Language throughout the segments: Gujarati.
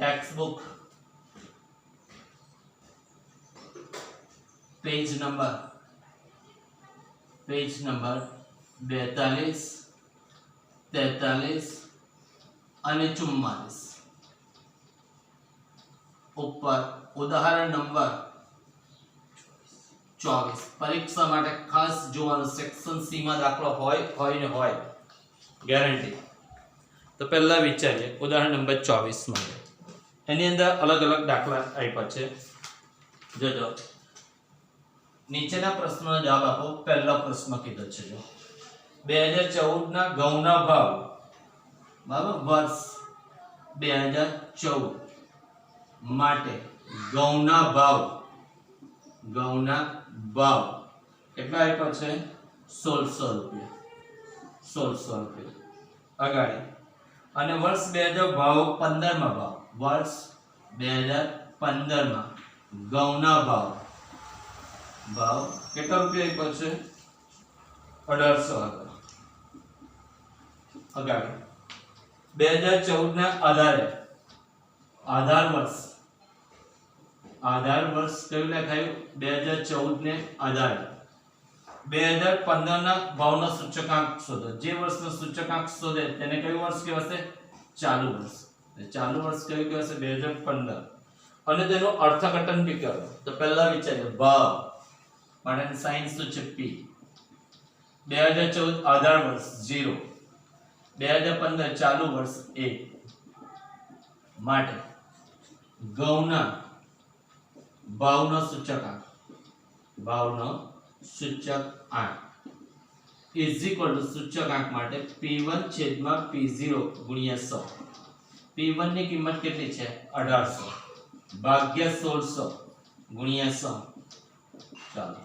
टेक्स्ट बुक पेज नंबर 42 43 અને 44 ઉપર ઉદાહરણ નંબર 24 પરીક્ષા માટે ખાસ જોવાનું સેક્શન સી માં દાખલો હોય ગેરંટી। તો પહેલા વિચારીએ ઉદાહરણ નંબર 24 માટે એની અંદર અલગ અલગ દાખલા આપ્યા છે। જોજો નીચેના પ્રશ્નોનો જવાબ આપો। પહેલો પ્રશ્ન કીધો છે જો 2014 ના ઘઉંના ભાવ બરાબર વર્ષ 2014 માટે ઘઉંના ભાવ કેટલા આપ્યા છે 1600 રૂપિયા 1600 રૂપિયા અગાડી અને વર્ષ 2015 માં વર્ષ 2015 માં ઘઉંના ભાવ કેટલા રૂપિયા આપ્યા છે 1800 અગાડી 2014 ના આધાર વર્ષ કયું લખાયું 2014 ને આધાર 2015 ના ભાવનો સૂચકાંક શોધો। જે વર્ષનો સૂચકાંક શોધે તેને કયું વર્ષ કહેવાશે ચાલુ વર્ષ। ચાલુ વર્ષ કયું કહેવાશે 2015 અને તેનો અર્થઘટન બી કરો। તો પહેલા વિચારીએ ભાવ માટે સાઇન શું છે p 2014 આધાર વર્ષ 0 2015 ચાલુ વર્ષ 1 માટે ઘઉંના ભાવનો સૂચકાંક ઇઝ ઇક્વલ ટુ સૂચકાંક માટે p1 છેદમાં p0 ગુણ્યા 100। p1 ની કિંમત કેટલી છે 1800 ભાગ્યા 1600 ગુણ્યા 100। ચાલો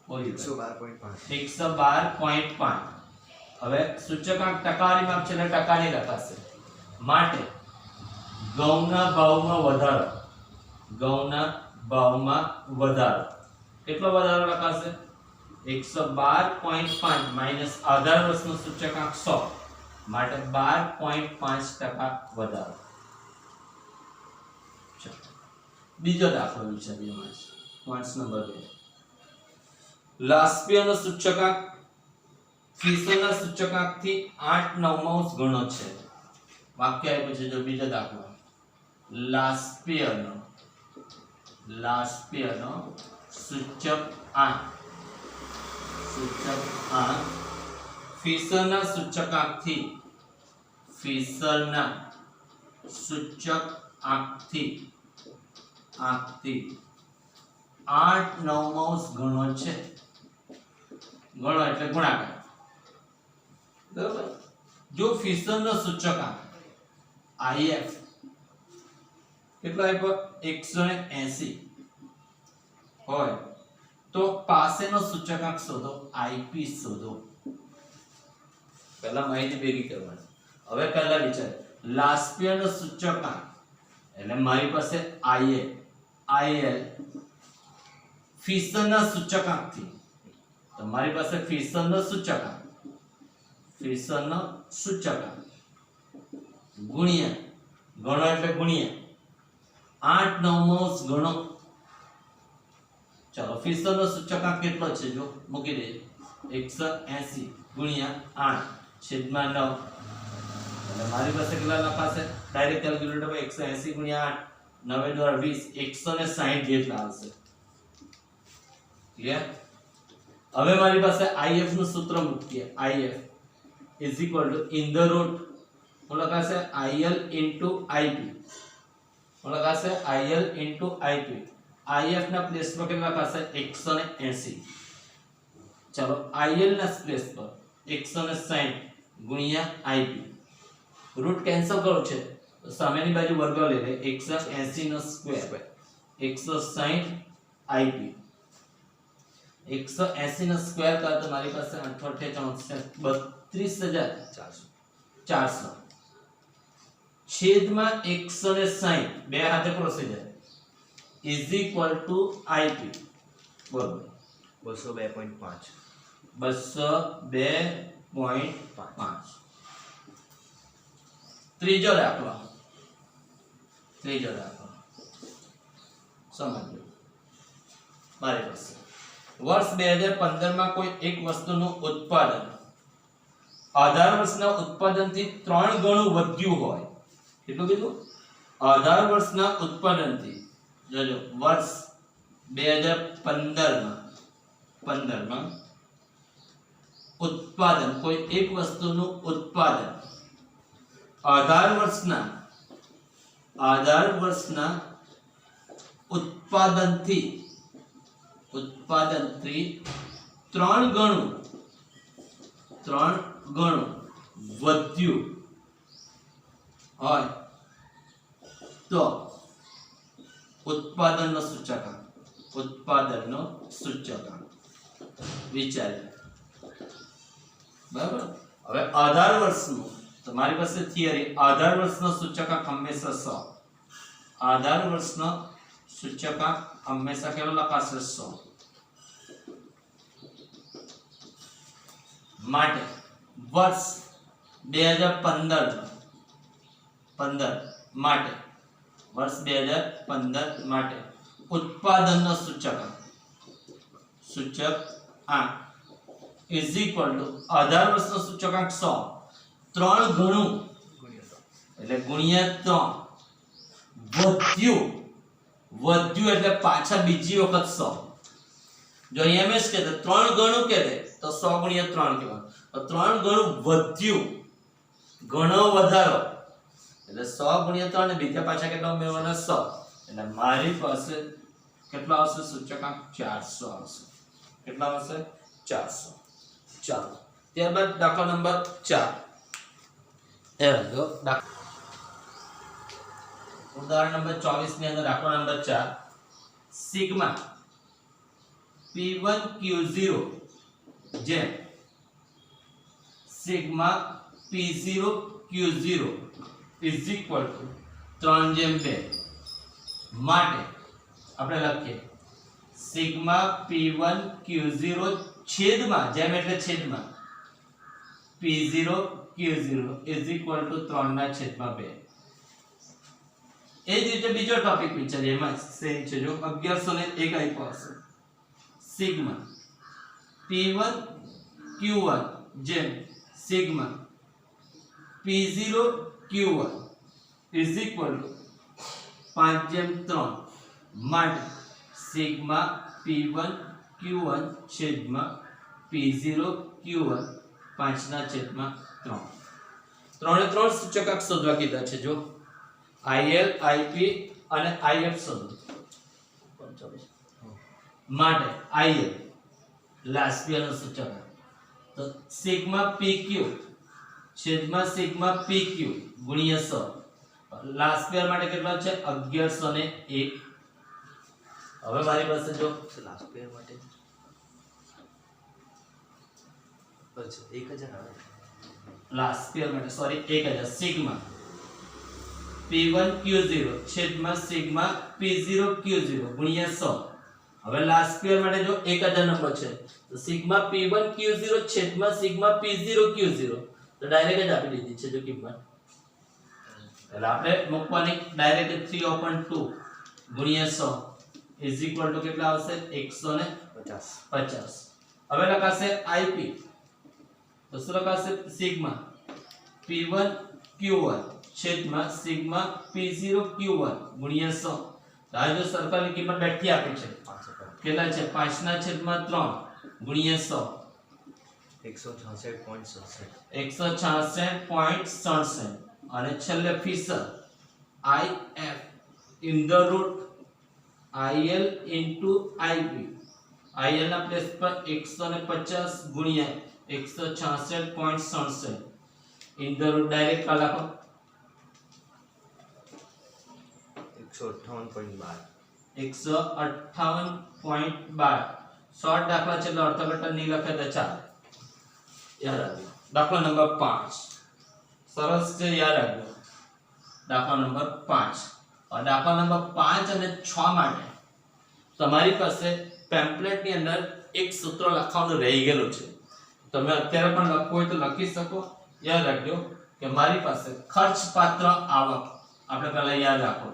બોલી 112.5 હવે સૂચકાંક ટકાવારીમાં છે એટલે ટકાની લખાશે માટે ઘઉંના ભાવમાં વધારો કેટલો વધારો લખાશે 112.5 માઈનસ આધાર વર્ષનો સૂચકાંક 100 માટે 12.5% વધારો। બીજો દાખલો વિચારીએ પોઈન્ટ નંબર 2 લાસ્પિયરનો સૂચકાંક ફિશરના સૂચકાંકથી 8/9 ગણો છે। વાક્ય આપ્યું છે જો બીજો દાખલો લાસ્પિયરનો સૂચકાંક ફિશરના સૂચકાંકથી 8/9 ગણો છે। ગણો એટલે ગુણાકાર બરાબર। જો ફિશરનો સૂચકાંક IF કેટલો આપ્યો 180 હોય તો પાસેનો સૂચકાંક શોધો IP શોધો। પહેલા માહિતી ભેગી કરવાની। હવે પહેલા વિચાર લાસ્પિયરનો સૂચકાંક એટલે મારી પાસે IL ફિશરના સૂચકાંકથી તો મારી પાસે ફિશરનો સૂચકાંક ગુણ્યા ગણો એટલે ગુણ્યા 8/9 ગણો। ચાલો ફિશરનો સૂચકાંક કેટલો છે જો મૂકી દે 180 ગુણ્યા 8 છેદમાં 9 એટલે મારી પાસે કેટલા લખાશે ડાયરેક્ટ કેલ્ક્યુલેટર પર 180 ગુણ્યા 8 9 દ્વારા 20 160 જેટલા આવશે। ક્લિયર। હવે મારી પાસે IF નું સૂત્ર મૂકીએ IF is equal to in the root હું લખાશે IL ઇન્ટુ IP હું લખાશે IL ઇન્ટુ IP IF ના પ્લેસ પર કેટલા લખાશે 180। ચલો IL ના પ્લેસ પર 160 ગુણ્યા IP રૂટ કેન્સલ કરો છે તો સામેની બાજુ વર્ગ લઈ લે 180 નો સ્ક્વેર 160 IP 180 નો સ્ક્વેર કર તો મારી પાસે 32400 છેદમાં 160 બે હાથે procedure is equal two IP બોલો 202.5 202.5 0.5 ત્રીજો દાખલો સમજો મારી પાસે વર્ષ 2015 માં કોઈ એક વસ્તુનું ઉત્પાદન આધાર વર્ષના ઉત્પાદનથી 3 ગણું વધ્યું હોય કેટલું કીધું આધાર વર્ષના ઉત્પાદનથી જોજો વર્ષ 2015 માં ઉત્પાદન કોઈ એક વસ્તુનું ઉત્પાદન આધાર વર્ષના ઉત્પાદનથી 3 ગણું વધ્યું હોય તો ઉત્પાદનનો સૂચકાંક વિચારીએ બરાબર હવે આધાર વર્ષનું તમારી પાસે થિયરી આધાર વર્ષનો સૂચકાંક હંમેશા 100 આધાર વર્ષનો સૂચકાંક હંમેશા કેટલો લખાશે 100 માટે વર્ષ 2015 માટે વર્ષ 2015 માટે ઉત્પાદનનો સૂચકાંક is equal to આધાર વર્ષનો સૂચકાંક 100 3 ગણું એટલે ગુણ્યા 3 વધ્યું એટલે પાછા બીજી વખત 100 જો અહીંયા એમ જ કહેતા 3 ગણું કહેતે તો 100 ગુણ્યા 3 કહેવાનું તો 3 ગણું વધ્યું ઘણો વધારો એટલે 100 ગુણ્યા 3 ને બીજા પાછા કેટલા ઉમેરવાના 100 એટલે મારી પાસે કેટલા આવશે સૂચકાંક 400 આવશે કેટલા આવશે 400 ચાલો ત્યારબાદ દાખલા નંબર 4 ઉદાહરણ નંબર 24 ની અંદર દાખલા નંબર 4 સિગ્મા P1Q0 જેમ sigma P0Q0 is equal to 3/2 માટે આપણે લખીએ સિગ્મા P1Q0 છેદમાં જેમ એટલે છેદમાં P0Q0 is equal to 3/2 એ જ રીતે બીજો ટોપિક વિચારીએ એમાં સેમ છે જો 1101 આપ્યો હશે સિગ્મા P1Q1 જેમ sigma P0Q1 is equal to 5/3 માટે સિગ્મા P1Q1 છેદમાં P0Q1 5/3 ત્રણે ત્રણ સૂચકાંક શોધવા કીધા છે જો IL IP અને IF શોધો માટે IL લાસ્ટ યર નો સૂચકાંક તો સિગ્મા PQ છેદમાં સિગ્મા PQ ગુણ્યા 100 લાસ્ટ યર માટે કેટલા છે 1101 હવે મારી પાસે જો લાસ્ટ પેર માટે અચ્છા 1000 આવે લાસ્ટ પેર માટે સોરી 1000 સિગ્મા P1Q0 છેદમાં સિગ્મા P0Q0 ગુણ્યા 100 હવે લાસ્ટ પેર માટે જો 1000 નંબર છે તો સિગ્મા P1Q0 છેદમાં સિગ્મા P0Q0 તો ડાયરેક્ટ જ આપી દીધી છે જો કિંમત એટલે આપણે મૂકવાની ડાયરેક્ટ 3/2 ગુણ્યા 100 is equal to કેટલા આવશે 150 હવે લખાશે IP તો શું લખાશે સિગ્મા P1Q1 છેદમાં સિગ્મા P0Q1 ગુણ્યા 100 તો આ જો સર્કલની કિંમત બેઠી આપી છે કેટલા છે 5/3 ગુણ્યા 100 166.67 અને છેલ્લે ફીસર IF in the root IL into IP IL ના પ્લેસ પર 150 ગુણ્યા 166.67 in the root ડાયરેક્ટ લખો 158.12 શોર્ટ દાખલા છે એટલે અર્થઘટન નહીં લખે તો ચાલે યાદ રાખજો દાખલા નંબર 5 સરસ છે યાદ રાખજો દાખલા નંબર 5 દાખલા નંબર 5 અને 6 માટે તમારી પાસે પેમ્પલેટ ની અંદર એક સૂત્ર લખવાનું રહી ગયેલું છે તમે અત્યારે પણ લખવું હોય તો લખી શકો. યાદ રાખજો કે મારી પાસે ખર્ચ પાત્ર આવક, આપણે પહેલા યાદ રાખો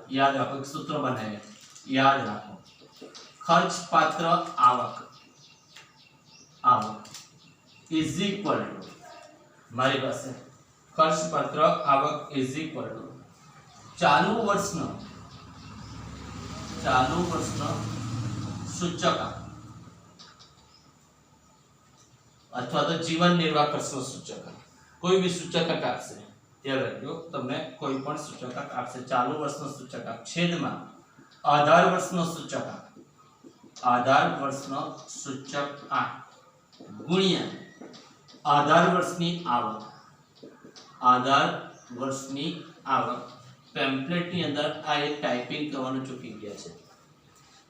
એક સૂત્ર બનાવીએ. યાદ રાખો ખર્ચ પાત્ર આવક ઇઝ ઇક્વલ ટુ, મારી પાસે ખર્ચ પાત્ર આવક ઇઝ ઇક્વલ ટુ ચાલુ વર્ષનો સૂચકાંક અથવા તો જીવન નિર્વાહ ખર્ચનો સૂચકાંક. કોઈ બી સૂચકાંક આપશે, યાદ રાખજો તમને કોઈ પણ સૂચકાંક આપશે. ચાલુ વર્ષનો સૂચકાંક છેદમાં આધાર વર્ષનો સૂચકાંક ગુણ્યા આધાર વર્ષની આવક. પેમ્પલેટની અંદર આ એક ટાઈપિંગ કરવાનું ચૂકી ગયા છે.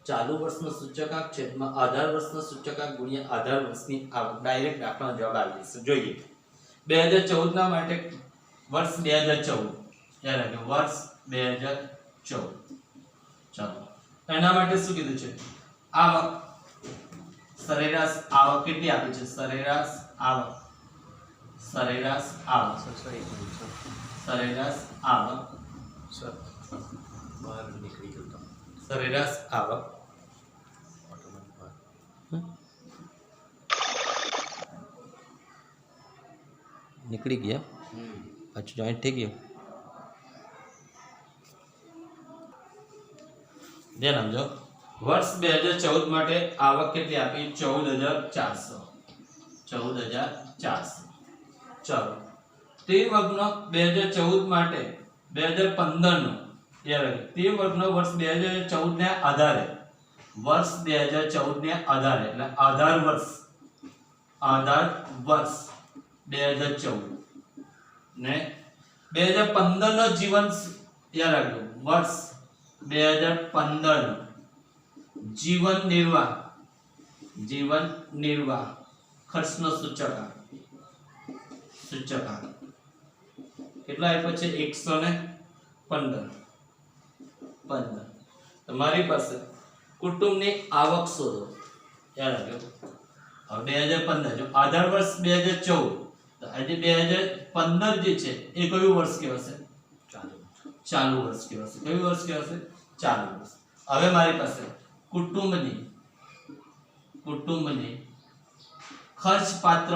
ચાલુ વર્ષનો સૂચકાંક છેદમાં આધાર વર્ષનો સૂચકાંક ગુણ્યા આધાર વર્ષની આવક. ડાયરેક્ટ દાખલાનો જવાબ આવી જશે. જોઈએ 2014 ના માટે વર્ષ 2014, યાદ રાખજો વર્ષ 2014. ચાલો એના માટે શું કીધું છે? આવક, સરેરાશ આવક કેટલી આપી છે? સરેરાશ આવક સર બહાર નીકળી ગયો. સરેરાશ આવક નીકળી ગયા, પાછું જોઈન્ટ થઈ ગયું. ધ્યાન આપજો. વર્ષ 2014 માટે આવક કેટલી આપી? 14400. ચાલો તે વર્ગનો 2014 માટે 2015 નો, યાદ રાખજો તે વર્ગનો વર્ષ 2014 ને આધારે, વર્ષ 2014 ને આધારે એટલે આધાર વર્ષ 2014 ને 2015 નો જીવન, યાદ રાખજો વર્ષ 2015 નો જીવન નિર્વાહ ખર્ચનો સૂચકાંક કેટલા આપ્યો છે? 115. તમારી પાસે કુટુંબની આવક શોધો. યાદ રાખજો હવે 2015 જો આધાર વર્ષ 2014, તો આજે 2015 જે છે એ કયું વર્ષ કહેવાશે? ચાલુ વર્ષ કહેવાશે. કયું વર્ષ કહેવાશે? ચાલુ વર્ષ. હવે મારી પાસે કુટુંબની ખર્ચ પાત્ર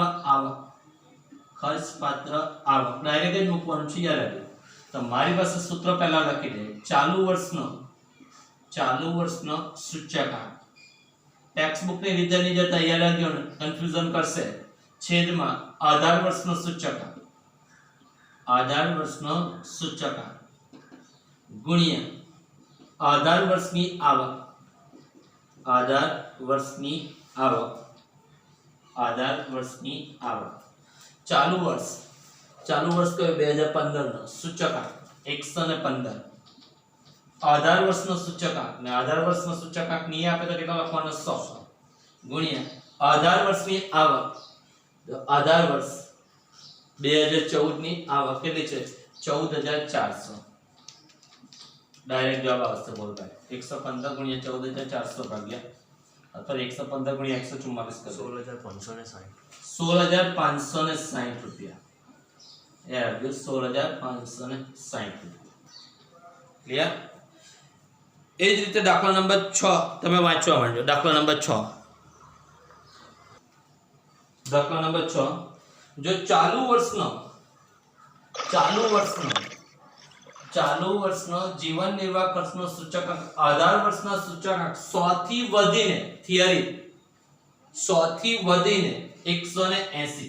આવક ડાયરેક્ટ જ મૂકવાનું છે. યાદ રાખજો તો મારી પાસે સૂત્ર પહેલા લખી દે. ચાલુ વર્ષનો સૂચકાંક ટેક્સ્ટ બુક ની રીતે ની જતા યાદ રાખજો ને, કન્ફ્યુઝન કરશે. છેદમાં આધાર વર્ષનો સૂચકાંક ગુણ્યા આધાર વર્ષની આવક. ચાલુ વર્ષ કયો? 2015 નો સૂચકાંક 115. આધાર વર્ષનો સૂચકાંક ને આધાર વર્ષનો સૂચકાંક નહીં આપે તો કેટલા લખવાનો? 100 ગુણ્યા આધાર વર્ષની આવક. તો આધાર વર્ષ 2014 ની આવક કેટલી છે? 14400. ડાયરેક્ટ જવાબ આવશે. બોલ ભાઈ 115 ગુણ્યા 14400 ભાગ્યા અથવા 115 ગુણ્યા 144 કરો. 16560 રૂપિયા. યાર 16560 ક્લિયર? એ જ રીતે દાખલા નંબર 6 તમે વાંચવા માંડો. દાખલા નંબર 6 જો ચાલુ વર્ષનો જીવન નિર્વાહ ખર્ચનો સૂચકાંક આધાર વર્ષના સૂચકાંક 100 થી વધીને, થિયરી 100 થી વધીને 180.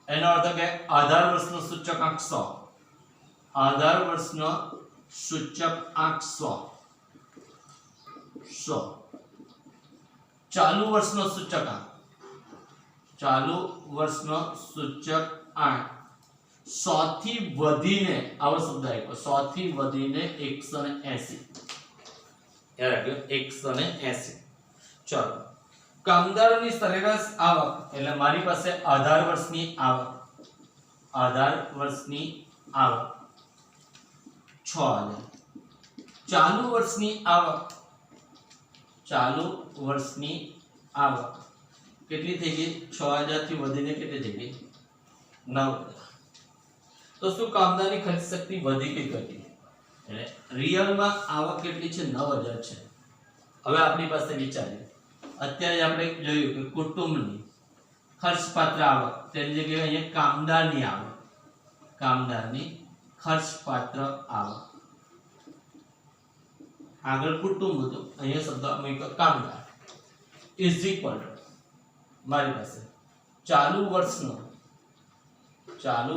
એનો અર્થ કે આધાર વર્ષનો સૂચકાંક 100, આધાર વર્ષનો સૂચકાંક 100. ચાલુ વર્ષનો સૂચકાંક 100 થી વધીને, આવો શબ્દ આપ્યો, 100 થી વધીને 180. યાદ રાખજો 180. ચાલો કામદારોની સરેરાશ આવક એટલે મારી પાસે આધાર વર્ષની આવક 6000. ચાલુ વર્ષની આવક કેટલી થઈ ગઈ 6000 થી વધીને કેટલી થઈ ગઈ 9000. તો શું કામદારની ખરીદ શક્તિ વધી કે ઘટી? એટલે રિયલમાં આવક કેટલી છે 9000 છે. હવે આપણી પાસે વિચારીએ, અત્યારે આપણે જોયું કે કુટુંબની ખર્ચપાત્ર આવક તેની જગ્યાએ અહીંયા કામદારની આવક, કામદારની ખર્ચપાત્ર આવક. આગળ કુટુંબ હતું, અહીંયા શબ્દ મૂક્યો કામદાર ઇઝ ઇક્વલ ટુ મારી પાસે ચાલુ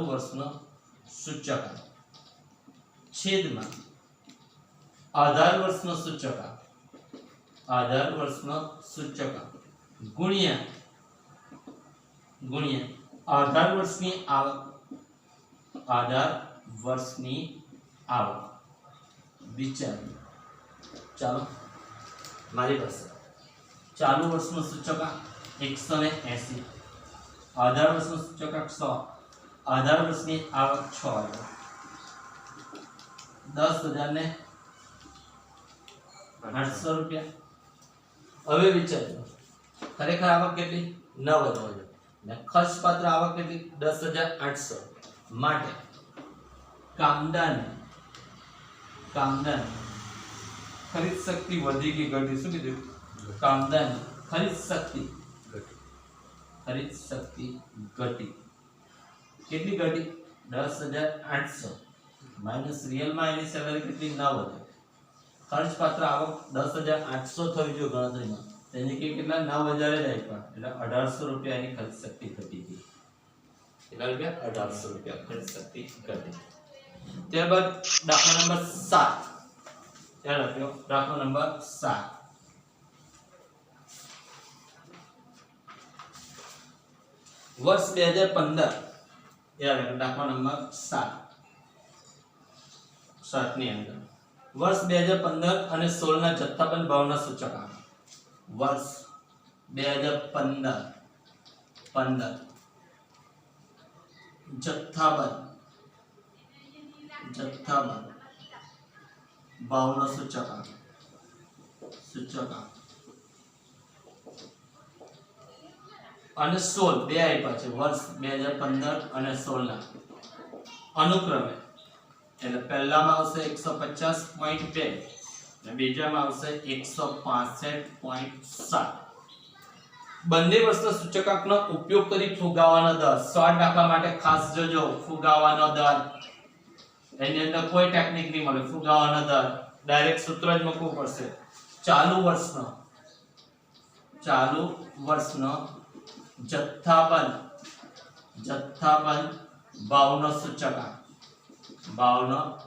વર્ષનો સૂચકાંક છેદમાં આધાર વર્ષનો સૂચકાંક ગુણ્યા આધાર વર્ષની આવક. વિચારીએ, ચાલો મારી પાસે ચાલુ વર્ષનો સૂચકાંક 180, આધાર વર્ષનો સૂચકાંક 100, આધાર વર્ષની આવક 6000, 10000 ને 800 રૂપિયા. હવે વિચારો ખરેખર આવક કેટલી 9000 ને ખર્ચપાત્ર આવક કેટલી 10800. માટે કામદારની ખરીદ શક્તિ વધી કે ઘટી? શું કીધું? કામદારની ખરીદ શક્તિ ઘટી. કેટલી ઘટી? 10800 માઈનસ રિયલમાં એની સેલરી કેટલી 9000. ખર્ચપાત્ર આવક 10800 થવી જોઈએ ગણતરીમાં, તેની કેટલા 9000 જ આપ્યા, એટલે 1800 રૂપિયા એની ખરીદ શક્તિ ઘટી ગઈ. કેટલા રૂપિયા? 1800 રૂપિયા ખરીદ શક્તિ ઘટી. ત્યારબાદ દાખલા નંબર 7 યાદ રાખ્યો. દાખલા નંબર 7 વર્ષ 2015 યાદ રાખ્યો. દાખલા નંબર 7 ની અંદર વર્ષ 2015 અને 16 ના જથ્થાબંધ ભાવના સૂચકાંક. વર્ષ 2015 જથ્થાબંધ ભાવનો સૂચકાંક અને 16 બે આપ્યા છે. વર્ષ 2015 અને 16 ના અનુક્રમે, એટલે પહેલામાં આવશે 150.2 અને બીજામાં આવશે 165.7. બંને વર્ષના સૂચકાંકનો ઉપયોગ કરી ફુગાવાનો દર. 100 દાખલા માટે ખાસ જોજો, ફુગાવાનો દર એની અંદર કોઈ ટેકનિક નહીં મળે. ફુગાવાનો દર ડાયરેક્ટ સૂત્ર જ મૂકવું પડશે. ચાલુ વર્ષનો જથ્થાબંધ ભાવનો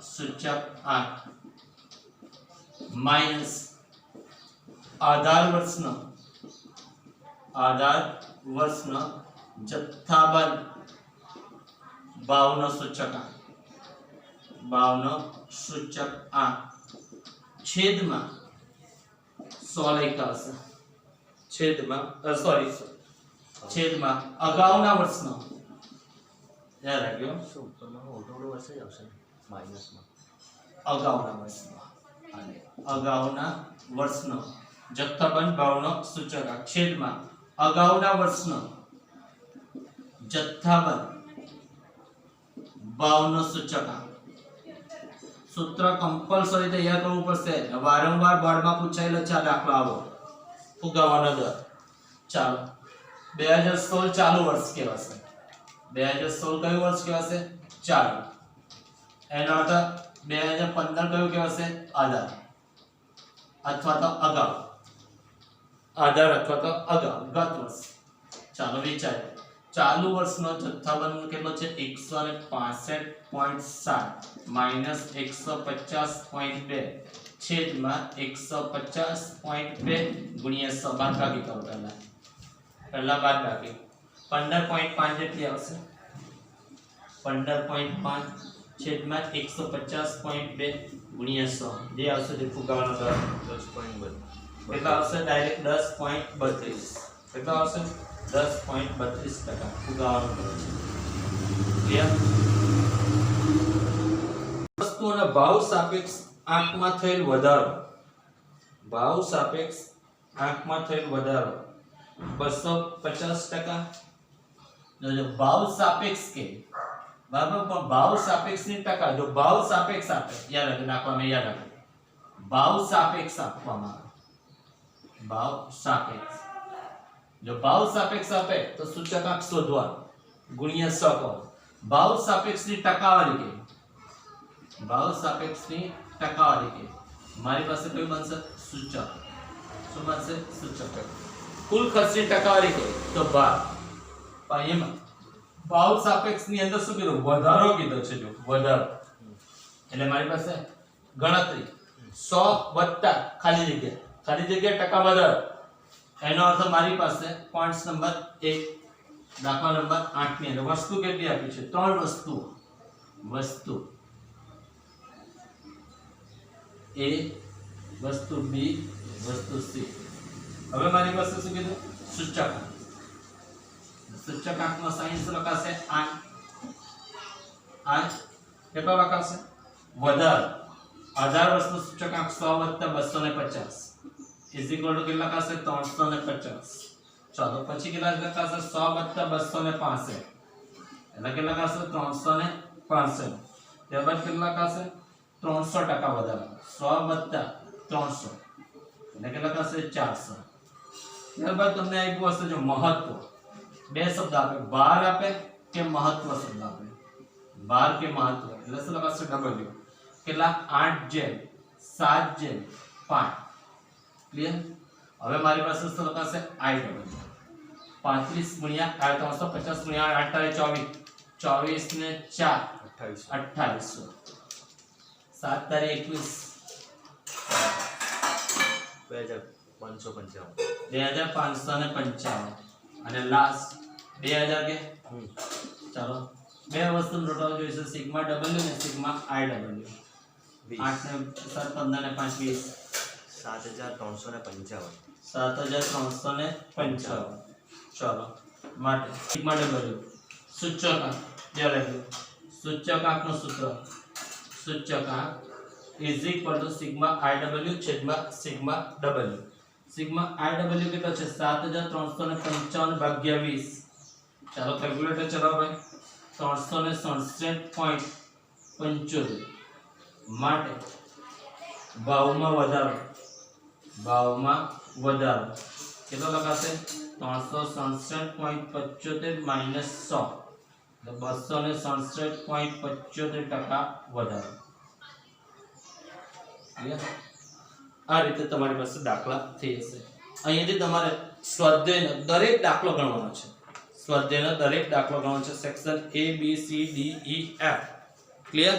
સૂચકાંક માઈનસ આધાર વર્ષનો જથ્થાબંધ ભાવનો સૂચકાંક છેદમાં 100 લખ્યા હશે. છેદમાં અગાઉના વર્ષનો. યાદ રાખ્યો. શું તમારો ઓટોડો વર્ષે જ આવશે માઇનસમાં? અગાઉના વર્ષનો જથ્થાબંધ ભાવનો સૂચકાંક છેદમાં અગાઉના વર્ષનો જથ્થાબંધ ભાવનો સૂચકાંક. સૂત્ર કમ્પલસરી તૈયાર કરવું પડશે. વારંવાર બોર્ડમાં પૂછાયેલો છે આ દાખલાઓ. ફુગાવાનો દર. ચાલો 2016 ચાલુ વર્ષ કહેવાશે. 2016 કયું વર્ષ કહેવાશે? ચાલુ. એનો અર્થ 2015 કયું કહેવાશે? આધાર અથવા તો અગાઉ. ગત વર્ષ. ચાલો વિચારો. ચાલુ વર્ષનો જથ્થાબંધ કેટલો છે? 165.7 માઈનસ 150.2 છેદમાં 150.2 ગુણ્યા 100. બાદબાકી કરો. પહેલા બાદબાકી 15.5 જેટલી આવશે. 15.5 છેદમાં 150.2 ગુણ્યા 100 જે આવશે તે ફુગાવાનો દર 10.2. કેટલા આવશે? ડાયરેક્ટ 10.32. કેટલા આવશે? 10.32% ફુગાવાનો દર છે. ક્લિયર? વસ્તુઓના ભાવ સાપેક્ષ આંકમાં થયેલ વધારો 250%। जो भाव सापेक्ष के बराबर पर भाव सापेक्ष ની ટકા જો ભાવ સાપેક્ષ આપે યાદ રાખવામાં યાદ રાખો ભાવ સાપેક્ષ આપવામાં ભાવ સાપેક્ષ જો ભાવ સાપેક્ષ આપે તો સૂચકાંક શોધવાનો ગુણ્યા 100 કરો ભાવ સાપેક્ષની ટકાવારી કે ભાવ સાપેક્ષની ટકાવારી કે મારી પાસે કયું બનશે સૂચક શું બનશે સૂચક કુલ ખર્ચની ટકાવારી કે તો 12 પણ એમાં ભાવ સાપેક્ષની અંદર શું કીધું વધારો કીધો છે જો વધારો એટલે મારી પાસે ગણતરી 100 વત્તા ખાલી જગ્યા ટકા વધારો એનો અર્થ મારી પાસે પોઈન્ટ્સ નંબર 1 દાખલા નંબર 8 ની અંદર વસ્તુ કેટલી આપી છે ત્રણ વસ્તુ A વસ્તુ B વસ્તુ C હવે મારી પાસે શું કીધું સૂચકાંક સૂચકાંકનો સાઇન્સ લખાશે 8 કેટલો લખાશે વધારો 18 વર્ષનો સૂચકાંક 100 250 ઇઝ ઇક્વલ ટુ કેટલા લખાશે 350 ચાલો પછી કેટલા લખાશે 100 265 એટલે કેટલા લખાશે 365 ત્યારબાદ કેટલા લખાશે 300% વધારો 100 300 એટલે કેટલા લખાશે 400 ત્યારબાદ તમને આપ્યું હશે જો મહત્વ બે શબ્દ આપે ભાર આપે કે મહત્વ શબ્દ આપે ભાર કે મહત્વ એટલે શું લખાશે W કેટલા 8 જેમ 7 જેમ 5 ક્લિયર હવે મારી પાસે શું લખાશે IW 35 ગુણ્યા 350 ગુણ્યા 8 24 ને 4 2800 7 તારીખ 21 2555 અને લાસ્ટ 2000 કે ચાલો બે વસ્તુ ટોટલ જોઈશે સિગ્મા W અને સિગ્મા IW 8 ને 7 15 ને 5 20 7355 7355 ચાલો માટે સિગ્મા W સૂચકાંક જે લખ્યું સૂચકાંકનું સૂત્ર સૂચકાંક is equal to sigma IW છેદમાં સિગ્મા W સિગ્મા IW કેટલો છે 7355 ભાગ્યા 20 ચાલો કેલ્ક્યુલેટર ચલાવો ભાઈ 367.75 માટે ભાવમાં વધારો કેટલો લખાશે 367.75 માઈનસ 100 એટલે 267.75% વધારો આ રીતે તમારી પાસે દાખલા થઈ જશે અહીંયાથી તમારે સ્વાધ્યાયનો દરેક દાખલો ગણવાનો છે સ્વાધ્યાયનો દરેક દાખલો ગણવાનો છે section A B C D E F clear